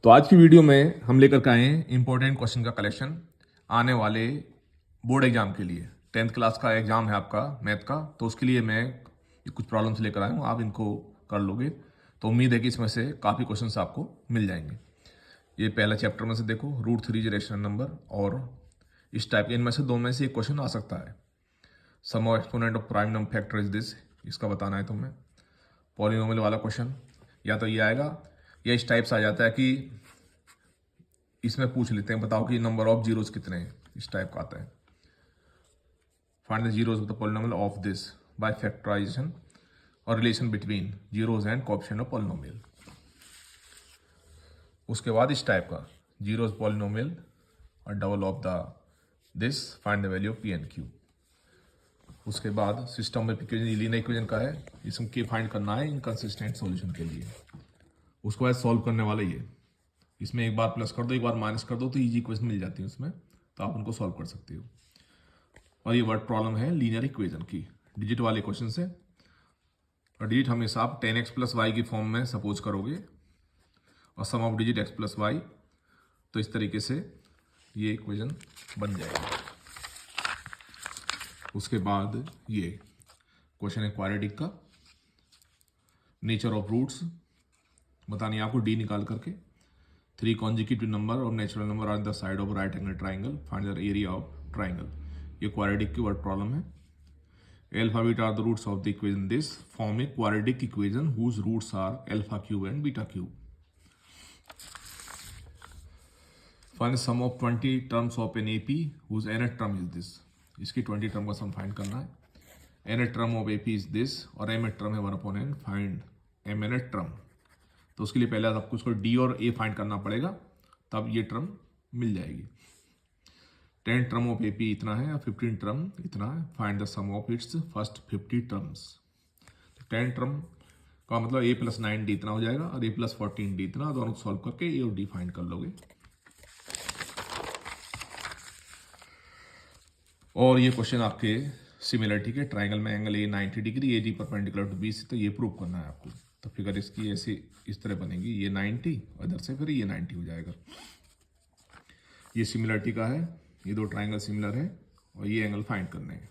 तो आज की वीडियो में हम लेकर के आए हैं इंपॉर्टेंट क्वेश्चन का कलेक्शन आने वाले बोर्ड एग्जाम के लिए। 10th क्लास का एग्जाम है आपका मैथ का, तो उसके लिए मैं कुछ प्रॉब्लम्स लेकर आया हूँ। आप इनको कर लोगे तो उम्मीद है कि इसमें से काफ़ी क्वेश्चंस आपको मिल जाएंगे। ये पहला चैप्टर में से देखो, √3 रेशनल नंबर, और इस टाइप के इनमें से दो में से एक क्वेश्चन आ सकता है। Sum of exponent of prime number factor is this, इसका बताना है तुम्हें। पॉलिनोमियल वाला क्वेश्चन या तो ये आएगा या इस टाइप से आ जाता है कि इसमें पूछ लेते हैं बताओ कि नंबर ऑफ जीरोस कितने हैं, इस टाइप का आता है। Find the zeros of the polynomial of this by factorization और relation between zeros and coefficient of polynomial. उसके बाद इस टाइप का जीरोस पॉलिनोमियल और double of the this, find the value of P and Q. उसके बाद system में equation linear equation का है, इसमें के फाइंड करना है इनकंसिस्टेंट सॉल्यूशन के लिए। उसको बाद सॉल्व करने वाला ये, इसमें एक बार प्लस कर दो एक बार माइनस कर दो तो इजी इक्वेशन मिल जाती है उसमें, तो आप उनको सॉल्व कर सकते हो। और ये वर्ड प्रॉब्लम है लीनियर इक्वेशन की, डिजिट वाले क्वेश्चन से। और डिजिट हमेशा आप 10x + y की फॉर्म में सपोज करोगे और सम ऑफ डिजिट x + y, तो इस तरीके से ये इक्वेशन बन जाएगी। उसके बाद ये क्वेश्चन है क्वाड्रेटिक का, नेचर ऑफ रूट्स बतानी है आपको डी निकाल करके। 3 consecutive number of natural number are the side of right angle triangle, find the area of triangle। ये क्वाड्रेटिक की वर्ड प्रॉब्लम है। Alpha beta are the roots of the equation, this form a quadratic equation whose roots are alpha cube and beta cube. Find sum of 20 terms of an AP whose nth term is this. इसकी 20 term का sum find करना है। nth term of AP is this और mth term है 1/n, find mnth term. तो उसके लिए पहले आपको उसको डी और ए फाइंड करना पड़ेगा, तब ये टर्म मिल जाएगी। 10 टर्म ऑफ एपी इतना है और 15 टर्म इतना है, find the sum of its first 50 terms. 10 term का मतलब a + 9d इतना हो जाएगा और a + 14d इतना, दोनों सॉल्व करके a और d फाइंड कर लोगे। और ये क्वेश्चन आपके सिमिलरिटी के, ट्राइंगल में angle a 90 degree, AD perpendicular to BC, तो ये प्रूव करना है आपको। तो फिगर इसकी ऐसे इस तरह बनेगी, ये 90 और इधर से फिर ये 90 हो जाएगा। ये सिमिलरिटी का है, ये दो ट्राइंगल सिमिलर है और ये एंगल फाइंड करने हैं।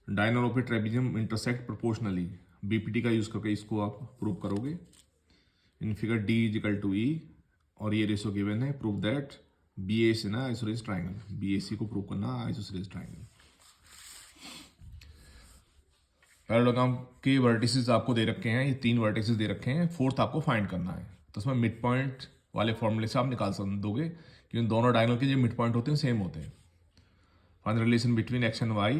Diagonal of A trapezium intersect proportionally, BPT का यूज करके इसको आप प्रूव करोगे। इन फिगर D = E और ये रेशो गिवन है, प्रूव दैट BAC ना आइसोसेलेस ट्राइंगल, BAC को प्रूव करना आइसोसेलेस ट्राइंगल। पैरेललोग्राम के वर्टिसेस आपको दे रखे हैं, ये 3 वर्टिसेस दे रखे हैं, फोर्थ आपको फाइंड करना है। तो उसमें मिड पॉइंट वाले फॉर्मूले से आप निकाल दोगे, क्योंकि दोनों डायगोनल के जो मिड पॉइंट होते हैं सेम होते हैं। Find relation between x and y,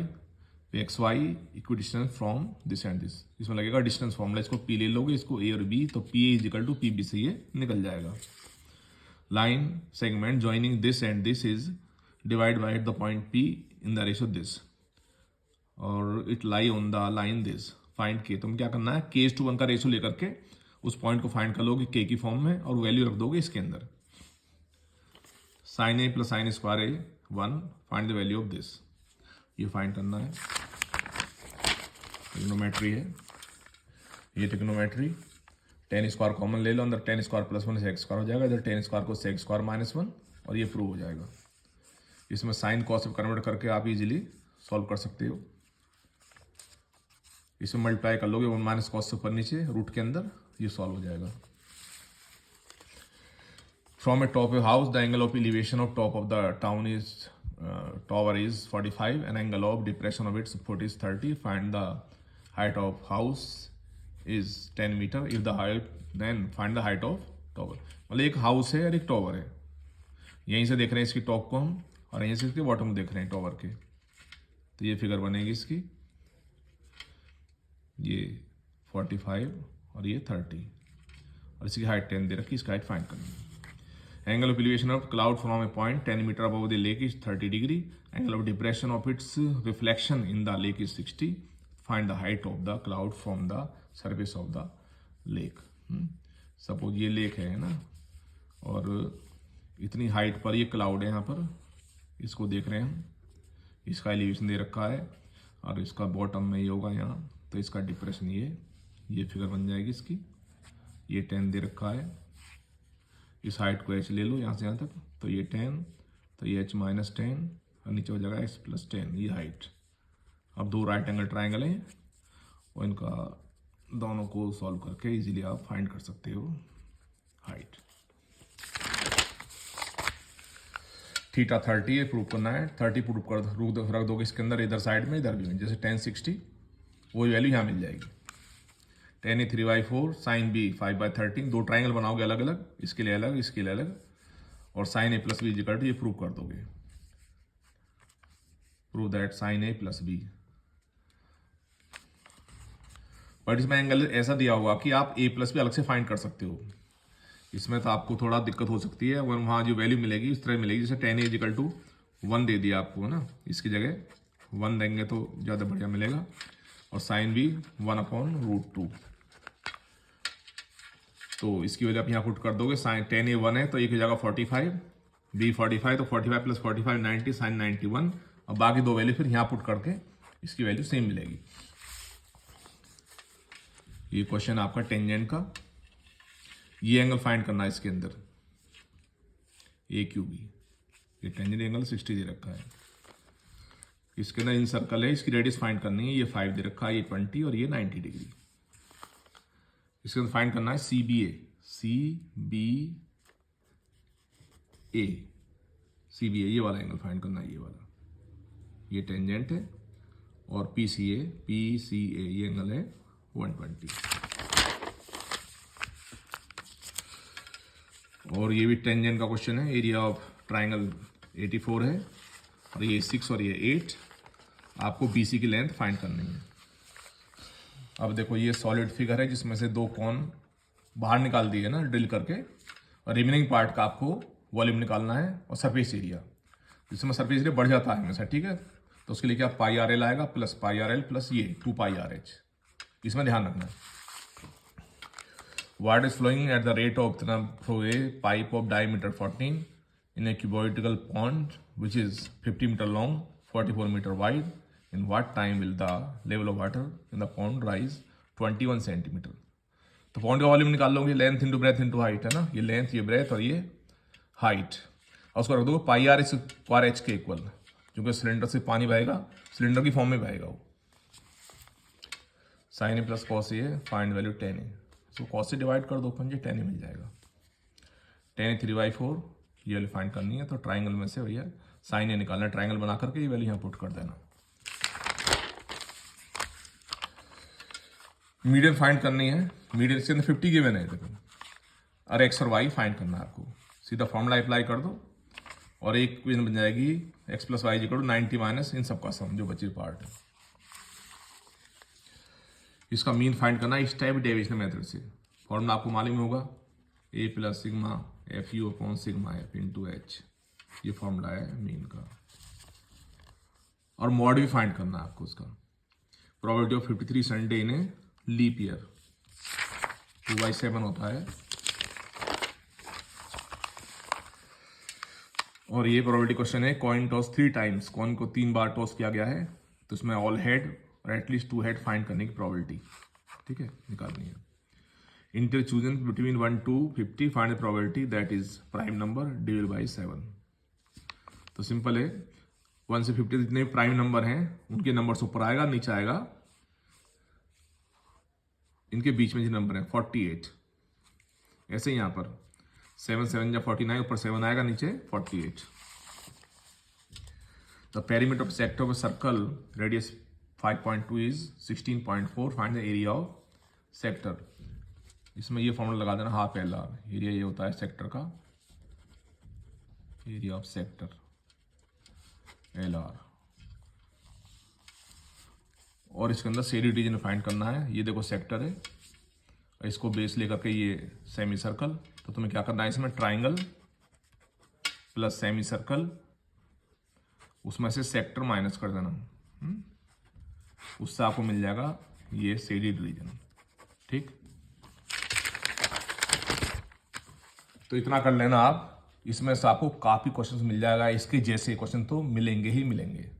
xy equal distance from this and this. इसमें लगेगा डिस्टेंस फॉर्मूला, इसको P ले लोगे, इसको A और B, तो PA = PB से ये निकल जाएगा। Line segment joining this and this is divide by the point P in the ratio this और it lie on the line this, find K. तुम क्या करना है, k:1 का रेशो लेकर के उस पॉइंट को फाइंड कर लोगे k की फॉर्म में और वैल्यू रख दोगे इसके अंदर। sin A + sin² A 1, find the value of this, ये फाइंड करना है। ट्रिग्नोमेट्री है ये, ट्रिग्नोमेट्री 10² कॉमन ले लो, अंदर 10² + 1 से x² हो जाएगा, इधर 10² को sec² -1 और ये प्रूव हो जाएगा। इसमें साइन कॉस में कन्वर्ट करके आप इजीली सॉल्व कर सकते हो। इसमें मल्टीप्लाई कर लोगे 1 - cos से ऊपर नीचे रूट के अंदर, ये सॉल्व हो जाएगा। From a top a house the angle of elevation of top of the town is tower is 45 and angle of depression of its foot is 30, find the height of house is 10 metre, if the height then find the height of tower. मतलब एक house है और एक tower है, यहीं से देख रहे हैं इसकी टॉप को हम और यहीं से इसके बॉटम देख रहे हैं टावर के, तो ये फिगर बनेगी इसकी, ये 45 और ये 30 और इसकी हाइट 10 दे रखी, इसका हाइट फाइंड करनी है। Angle of elevation of cloud from a point 10 metre above the lake is 30 degree, angle of depression of its reflection in the lake is 60, find the height of the cloud from the surface of the lake. Suppose ये lake है ना, और इतनी height पर ये cloud है, यहाँ पर इसको देख रहे हैं हम, इसका एलिवेशन दे रखा है और इसका बॉटम में ये होगा यहाँ, तो इसका डिप्रेशन ये फिगर बन जाएगी इसकी, ये 10 दे रखा है, इस हाइट को h ले लो यहाँ से यहाँ तक, तो ये 10, तो ये h माइनस 10 और नीचे हो जाएगा h प्लस 10, ये हाइट। अब दो राइट एंगल ट्राइंगल हैं और इनका दोनों को सॉल्व करके इजीली आप फाइंड कर सकते हो हाइट। थीटा 30 है, प्रूव करना है। 30 प्रूव कर रख दोगे इसके अंदर, इधर साइड में इधर भी में, जैसे 10 60 वही वैल्यू यहाँ मिल जाएगी। 10 ए 3/4 साइन बी 5/13, दो ट्राइंगल बनाओगे अलग अलग, इसके लिए अलग इसके लिए अलग, और sine a plus b equal to, ये प्रूव कर दोगे। Prove that sine a plus b. But इसमें एंगल ऐसा दिया हुआ कि आप ए प्लस बी अलग से फाइंड कर सकते हो। इसमें तो आपको थोड़ा दिक्कत हो सकती है, और वहाँ जो वैल्यू मिलेगी उस तरह मिलेगी, जैसे 10 ए इक्वल टू 1 दे दिया आपको ना, इसकी जगह 1 देंगे तो ज़्यादा बढ़िया मिलेगा। और साइन भी 1/√2, तो इसकी वजह आप यहाँ पुट कर दोगे। साइन 10 ए 1 है तो एक की जगह 45, बी 45, तो 45 प्लस 45 90, साइन 91, और बाकी दो वैल्यू फिर यहाँ पुट करके इसकी वैल्यू सेम मिलेगी। ये क्वेश्चन आपका टेंजेंट का, ये एंगल फाइंड करना है इसके अंदर, ए क्यू बी, ये टेंजेंट एंगल 60 दे रखा है। इसके अंदर इन सर्कल है, इसकी रेडियस फाइंड करनी है, ये 5 दे रखा है, ये 20 और ये 90 डिग्री। इसके अंदर फाइंड करना है सी बी ए, ये वाला एंगल फाइंड करना है, ये वाला, ये टेंजेंट है। और पी सी ए, ये एंगल है 120। और ये भी टेंजेंट का क्वेश्चन है। एरिया ऑफ ट्राइंगल 84 है, और ये 6 और ये 8। आपको BC की लेंथ फाइंड करनी है। अब देखो ये सॉलिड फिगर है जिसमें से दो कॉन बाहर निकाल दिए ना ड्रिल करके, और रिमेनिंग पार्ट का आपको वॉल्यूम निकालना है और सरफेस एरिया। जिसमें सरफेस एरिया बढ़ जाता है हमेशा, ठीक है, तो उसके लिए क्या पाई आर एल आएगा plus pi R L plus ये 2πRh, इसमें ध्यान रखना है। Water is flowing at the rate of through a pipe of diameter 14 in a cuboidal pond which is 50 meter long, 44 meter wide. In what time will the level of water in the pond rise 21 centimeter? तो pond का volume निकाल लोगे, length into breadth into height है ना, ये length ये breath और ये हाइट, और उसको रख दो πr/h के इक्वल, क्योंकि सिलेंडर से पानी बहेगा, सिलेंडर की फॉर्म में बहेगा वो। Sign a plus cos A, find value 10 ए, तो कॉस से डिवाइड कर दो, पंजे 10 ए मिल जाएगा। 10 ए 3/4 ये वैल्यू फाइंड करनी है, तो ट्राइंगल में से भैया साइन ए निकालना है, ट्राइंगल बना करके ये वैल्यू यहाँ पुट कर देना। मीडियन फाइंड करनी है, मीडियन इसके अंदर 50 गिवन है देखो, और एक्स और वाई फाइंड करना है आपको। सीधा फॉर्मूला अप्लाई कर दो और एक इक्वेशन बन जाएगी x plus Y equal to 90 minus इन सबका सम, जो बची पार्ट है। इसका मीन फाइंड करना है इस टाइप डेविएशन मेथड से। फॉर्मूला आपको मालूम होगा, a plus sigma f u upon sigma f into h, ये फॉर्मूला है मीन का। और मॉड भी फाइंड करना है आपको उसका। Probability of 53 Sunday in a leap year 2/7 होता है, और ये प्रोबेबिलिटी क्वेश्चन है। कॉइन टॉस 3 टाइम्स, कॉइन को 3 बार टॉस किया गया है, तो इसमें ऑल हेड और एटलीस्ट 2 हेड फाइंड करने की प्रोबेबिलिटी, ठीक है, निकालनी है। Inter chosen between 1 to 50, find the probability that is prime number divide by 7। तो सिंपल है, 1 से 50 जितने प्राइम नंबर हैं उनके नंबर से ऊपर आएगा नीचे आएगा, इनके बीच में जो नंबर है 48। ऐसे ही यहाँ पर 7 7 या 49, ऊपर 7 आएगा नीचे 48। The perimeter of sector of circle radius 5.2 is 16.4, find the area of sector. इसमें ये फॉर्मूला लगा देना, हाफ एल आर, एरिया ये होता है सेक्टर का, area of sector L R. और इसके अंदर सेडी रीजन फाइंड करना है। ये देखो सेक्टर है, इसको बेस लेकर के ये सेमी सर्कल, तो तुम्हें क्या करना है, इसमें ट्राइंगल प्लस सेमी सर्कल, उसमें से सेक्टर माइनस कर देना, उससे आपको मिल जाएगा ये सेडेड रीजन, ठीक। तो इतना कर लेना आप, इसमें से आपको काफ़ी क्वेश्चंस मिल जाएगा, इसके जैसे क्वेश्चन तो मिलेंगे ही मिलेंगे।